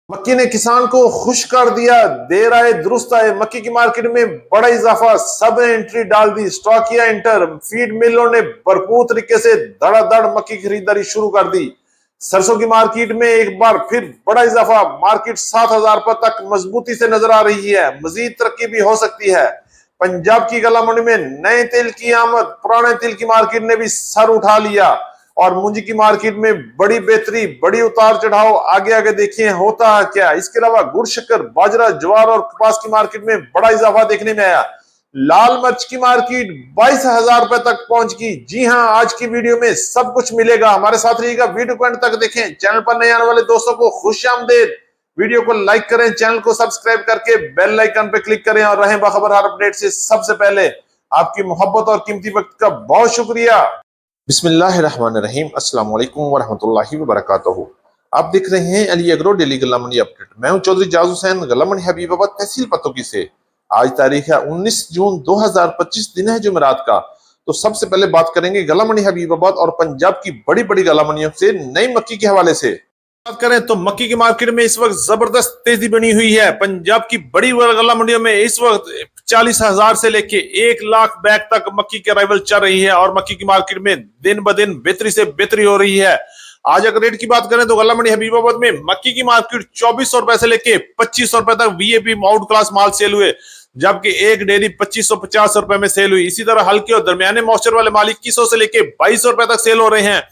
मक्की ने किसान को खुश कर दिया। देर आए दुरुस्त आए, मक्की की मार्केट में बड़ा इजाफा, सब ने एंट्री डाल दी। स्टॉक किया एंटर, फीड मिलों ने भरपूर तरीके से धड़ाधड़ मक्की की खरीदारी शुरू कर दी। सरसों की मार्केट में एक बार फिर बड़ा इजाफा, मार्केट 7,000 पर तक मजबूती से नजर आ रही है। मजीद तरक्की भी हो सकती है। पंजाब की गला मंडी में नए तेल की आमद, पुराने तेल की मार्केट ने भी सर उठा लिया और मूंजी की मार्केट में बड़ी बेहतरी, बड़ी उतार चढ़ाव। आगे आगे देखिए होता है क्या। इसके अलावा गुड़, शक्कर, बाजरा, ज्वार और कपास की मार्केट में बड़ा इजाफा देखने में आया। लाल मिर्च की मार्केट 22,000 रुपए तक पहुंच गई। जी हां, आज की वीडियो में सब कुछ मिलेगा, हमारे साथ रहिएगा, वीडियो को अंत तक देखें। चैनल पर नए आने वाले दोस्तों को खुशामदीद। वीडियो को लाइक करें, चैनल को सब्सक्राइब करके बेल आइकन पर क्लिक करें और रहें बाखबर हर अपडेट से सबसे पहले। आपकी मोहब्बत और कीमती वक्त का बहुत शुक्रिया। बिस्मिल्लाहिर्रहमानिर्रहीम, अस्सलाम वालेकुम वरहमतुल्लाहि वबरकातुहू। आप देख रहे हैं अली एग्रो डेली गल्ला मंडी अपडेट। मैं हूं चौधरी जाज हुसैन, गल्ला मंडी हबीबाबाद, तहसील पतोकी से। आज तारीख है 19 जून 2025, दिन है जुमेरात का। तो सबसे पहले बात करेंगे गल्ला मंडी हबीबाबाद और पंजाब की बड़ी बड़ी गल्ला मंडियों से नई मक्की के हवाले से। बात करें तो मक्की की मार्केट में इस वक्त जबरदस्त तेजी बनी हुई है। पंजाब की बड़ी गल्ला मंडियों में इस वक्त 40,000 से लेके 1 लाख बैग तक मक्की की अराइवल चल रही है और मक्की की मार्केट में दिन ब दिन बेहतरी से बेहतरी हो रही है। आज अगर रेट की बात करें तो गल्ला मंडी हबीबाबाद में मक्की की मार्केट 2400 रुपए से लेके 2500 रुपए तक वीएपी आउट क्लास माल सेल हुए, जबकि एक डेयरी 2550 रुपए में सेल हुई। इसी तरह हल्के और दरमियाने मॉइस्चर वाले माल 2100 से लेके 2200 रुपए तक सेल हो रहे हैं।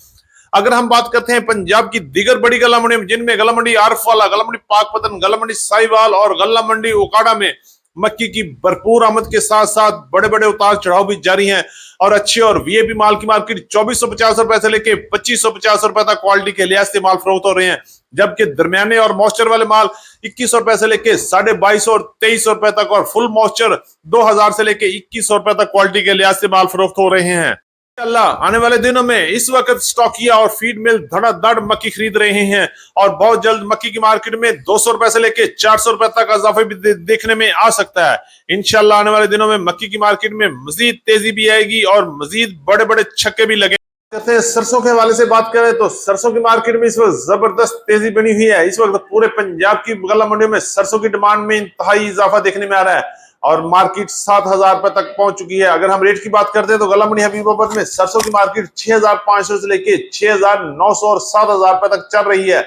अगर हम बात करते हैं पंजाब की दीगर बड़ी गल्ला मंडी में, जिनमें गल्ला मंडी आरफवाला, गल्ला मंडी पाकपतन, गल्ला मंडी साहिवाल और गल्ला मंडी ओकाड़ा में मक्की की भरपूर आमद के साथ साथ बड़े बड़े उतार चढ़ाव भी जारी हैं और अच्छे और वीएपी माल की मार्केट 2450 रुपए से लेके 2550 रुपए तक क्वालिटी के लिहाज से माल फरोख्त हो रहे हैं, जबकि दरमियाने और मॉइस्चर वाले माल 2100 रुपए से लेके 2250 और 2300 रुपए तक और फुल मॉइस्चर 2000 से लेके 2100 रुपए तक क्वालिटी के लिहाज से माल फरोख्त हो रहे हैं। अल्लाह आने वाले दिनों में इस वक्त स्टॉकिया और फीड मिल धड़ाधड़ मक्की खरीद रहे हैं और बहुत जल्द मक्की की मार्केट में 200 रुपए से लेके 400 रुपए तक इजाफा भी देखने में आ सकता है। इंशाल्लाह आने वाले दिनों में मक्की की मार्केट में मजीद तेजी भी आएगी और मजीद बड़े बड़े छक्के भी लगे। सरसों के हवाले से बात करें तो सरसों की मार्केट में इस वक्त जबरदस्त तेजी बनी हुई है। इस वक्त पूरे पंजाब की गल्ला मंडियों में सरसों की डिमांड में इंतहाई इजाफा देखने में आ रहा है और मार्केट 7,000 रुपए तक पहुंच चुकी है। अगर हम रेट की बात करते हैं तो गल्ला मंडी हबीबाबाद में सरसों की मार्केट 6,500 से लेके 6,900 और 7,000 रुपए तक चल रही है,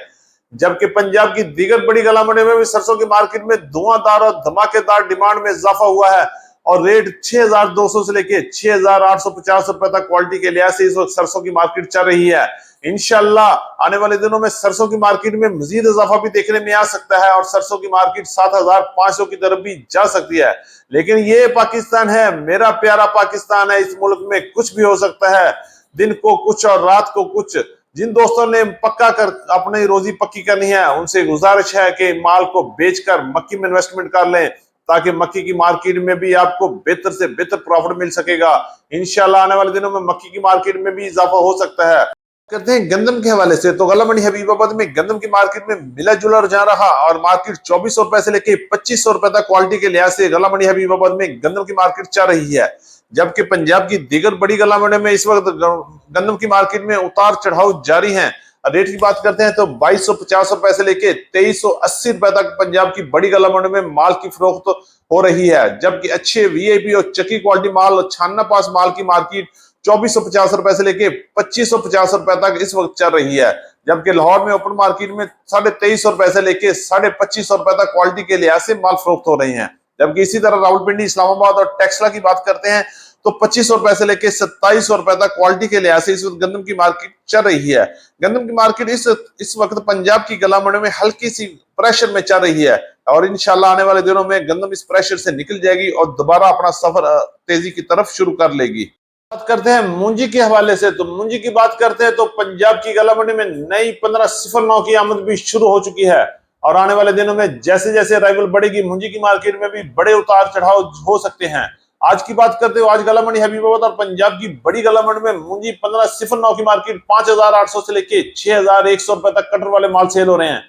जबकि पंजाब की दीगर बड़ी गल्ला मंडी में भी सरसों की मार्केट में धुआंधार और धमाकेदार डिमांड में इजाफा हुआ है और रेट 6,200 से लेके 6,850 रुपए तक क्वालिटी के लिहाज से इस वक्त सरसों की मार्केट चल रही है। इंशाल्लाह आने वाले दिनों में सरसों की मार्केट में मजीद इजाफा भी देखने में आ सकता है और सरसों की मार्केट 7,500 की तरफ भी जा सकती है। लेकिन ये पाकिस्तान है, मेरा प्यारा पाकिस्तान है, इस मुल्क में कुछ भी हो सकता है, दिन को कुछ और रात को कुछ। जिन दोस्तों ने पक्का कर अपनी रोजी पक्की करनी है उनसे गुजारिश है कि माल को बेचकर मक्की में इन्वेस्टमेंट कर लें ताकि मक्की की मार्केट में भी आपको बेहतर से बेहतर प्रॉफिट मिल सकेगा। इंशाल्लाह आने वाले दिनों में मक्की की मार्केट में भी इजाफा हो सकता है। करते हैं गंदम के हवाले से तो गल्ला मंडी हबीबाबाद में गंदम की मार्केट में मिला जुला रुझान रहा और मार्केट 2400 रुपए से लेके 2500 रुपए तक क्वालिटी के लिहाज से गल्ला मंडी हबीबाबाद में गंदम की मार्केट चल रही है, जबकि पंजाब की दीगर बड़ी गल्ला मंडी में इस वक्त गंदम की मार्केट में उतार चढ़ाव जारी है। रेट की बात करते हैं तो 2250 रुपए से लेके 2380 रुपए तक पंजाब की बड़ी गल्ला मंडी में माल की फरोख्त हो रही है, जबकि अच्छे वीआईपी और चक्की क्वालिटी माल और छान्ना पास माल की मार्केट 2450 रुपए से लेके 2550 रुपए तक इस वक्त चल रही है, जबकि लाहौर में ओपन मार्केट में 2350 रुपए से लेके 2550 रुपए तक क्वालिटी के लिहाज से माल फरोख्त हो रही है। जबकि इसी तरह रावलपिंडी, इस्लामाबाद और टेक्सला की बात करते हैं तो 2500 रुपए से लेके 2700 रुपए तक क्वालिटी के लिहाज से इस वक्त गंदम की मार्केट चल रही है। गंदम की मार्केट इस वक्त पंजाब की गल्ला मंडी में हल्की सी प्रेशर में चल रही है और इंशाल्लाह आने वाले दिनों में गंदम इस प्रेशर से निकल जाएगी और दोबारा अपना सफर तेजी की तरफ शुरू कर लेगी। बात करते हैं मूंजी के हवाले से तो मूंजी की बात करते हैं तो पंजाब की गल्ला मंडी में नई 1509 की आमद भी शुरू हो चुकी है और आने वाले दिनों में जैसे जैसे अराइवल बढ़ेगी मूंजी की मार्केट में भी बड़े उतार चढ़ाव हो सकते हैं। आज की बात करते हो आज गल्ला मंडी हबीबाबाद और पंजाब की बड़ी गल्ला मंडी में मूंजी 1509 की मार्केट 5,800 से लेके 6,100 रुपए तक कटर वाले माल सेल हो रहे हैं,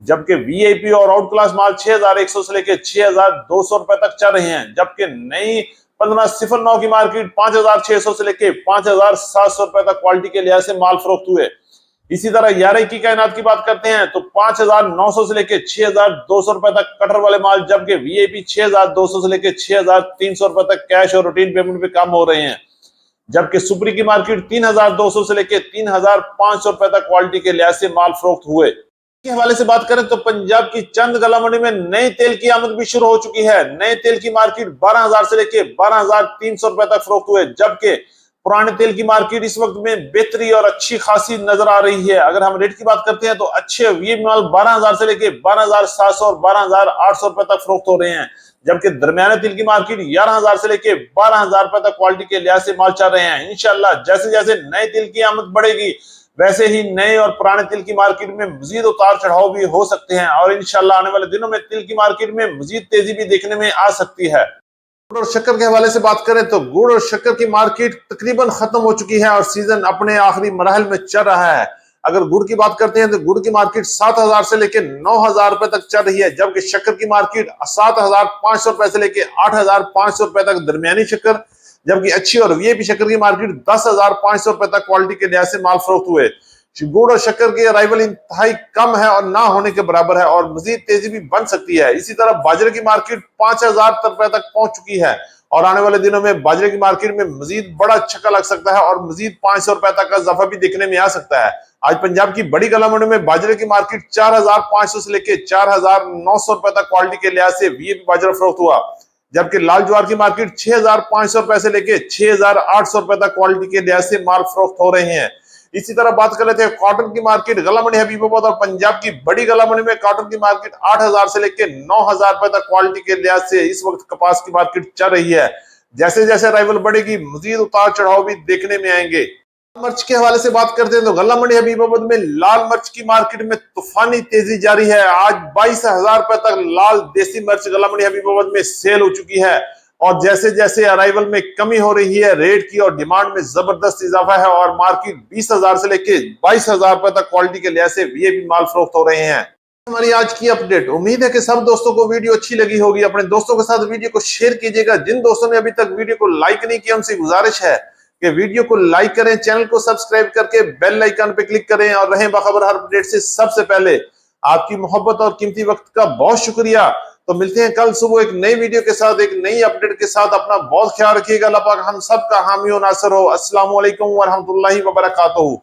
जबकि वीआईपी और आउट क्लास माल 6,100 से लेके 6,200 रुपए तक चल रहे हैं, जबकि नई 1509 की मार्केट 5,600 से लेके 5,700 रुपए तक क्वालिटी के लिहाज से माल फरोख्त हुए। इसी तरह 11 की कायनात की बात करते हैं तो 5,900 से लेके 6,200 रुपए तक कटर वाले माल, जबकि वीआईपी 6,200 से लेके 6,300 रुपए तक कैश और रूटीन पेमेंट पे काम हो रहे हैं। जबकि सुपरी की मार्केट 3,200 से लेके 3,500 रुपए तक क्वालिटी के लिहाज से माल फरोख्त हुए। के हवाले से बात करें तो पंजाब की चंद गला मंडी में नए तेल की आमद भी शुरू हो चुकी है। नए तेल की मार्केट 12,000 से लेके 12,300 रुपए तक फरोख्त हुए, जबकि पुराने तेल की मार्केट इस वक्त में बेहतरी और अच्छी खासी नजर आ रही है। अगर हम रेट की बात करते हैं तो अच्छे वीआईपी माल 12,000 से लेके 12,700 और 12,800 रुपए तक फरोख्त हो रहे हैं, जबकि दरमियाने तेल की मार्केट 11,000 से लेके 12,000 रुपए तक क्वालिटी के लिहाज से माल चल रहे हैं। इंशाल्लाह जैसे जैसे नए तेल की आमद बढ़ेगी वैसे ही नए और पुराने तिल की मार्केट में मजीद उतार चढ़ाव भी हो सकते हैं और इंशाल्लाह आने वाले दिनों में तिल की मार्केट में मजीद तेजी भी देखने में आ सकती है। गुड़ और शक्कर के हवाले से बात करें तो गुड़ और शक्कर की मार्केट तकरीबन खत्म हो चुकी है और सीजन अपने आखिरी मरहल में चल रहा है। अगर गुड़ की बात करते हैं तो गुड़ की मार्केट 7,000 से लेकर 9,000 रुपए तक चल रही है, जबकि शक्कर की मार्केट 7,500 रुपए से लेकर 8,500 रुपए तक दरमियानी शक्कर, जबकि अच्छी और वीआईपी शक्कर की मार्केट 10,500 रुपए तक क्वालिटी के लिहाज से माल फरोख्त हुए। गुड़ और शक्कर की अराइवल इंतहाई कम है और ना होने के बराबर है और मजीद तेजी भी बन सकती है। इसी तरह बाजरे की मार्केट 5,000 रुपए तक पहुंच चुकी है और आने वाले दिनों में बाजरे की मार्केट में मजीद बड़ा छक्का लग सकता है और मजीद 500 रुपए तक का इजाफा भी देखने में आ सकता है। आज पंजाब की बड़ी गला मंडी में बाजरे की मार्केट 4,500 से लेकर 4,900 रुपए तक क्वालिटी के लिहाज से वीआईपी बाजरा फरोख्त हुआ, जबकि लाल ज्वार की मार्केट 6,500 रुपए से लेकर 6,800 रुपए तक क्वालिटी के लिहाज से माल फरोख्त हो रहे हैं। इसी तरह बात कर लेते हैं कॉटन की मार्केट गला मंडी हबीबाबाद और पंजाब की बड़ी गला मंडी में कॉटन की मार्केट 8,000 से लेकर 9,000 रुपए तक क्वालिटी के लिहाज से इस वक्त कपास की मार्केट चल रही है। जैसे जैसे अराइवल बढ़ेगी मजीद उतार चढ़ाव भी देखने में आएंगे। मिर्च के हवाले से बात करते हैं तो गला मंडी हबीबाबाद में लाल मिर्च की मार्केट में तूफानी तेजी जारी है। आज 22,000 रुपए तक लाल देसी मिर्च गला मंडी हबीबाबाद में सेल हो चुकी है और जैसे जैसे अराइवल में कमी हो रही है रेट की और डिमांड में जबरदस्त इजाफा है और मार्केट 20,000 से लेके 22,000 रुपए तक क्वालिटी के लिहाज से वीआईपी माल फरोख्त हो रहे हैं। हमारी आज की अपडेट, उम्मीद है कि सब दोस्तों को वीडियो अच्छी लगी होगी। अपने दोस्तों के साथ वीडियो को शेयर कीजिएगा। जिन दोस्तों ने अभी तक वीडियो को लाइक नहीं किया उनसे गुजारिश है कि वीडियो को लाइक करें, चैनल को सब्सक्राइब करके बेल आइकन पे क्लिक करें और रहें बाखबर हर अपडेट से सबसे पहले। आपकी मोहब्बत और कीमती वक्त का बहुत शुक्रिया। तो मिलते हैं कल सुबह एक नई वीडियो के साथ, एक नई अपडेट के साथ। अपना बहुत ख्याल रखिएगा। अल्लाह पाक हम सब का हामी और नासर हो। अस्सलाम वालेकुम व रहमतुल्लाहि व बरकातहू।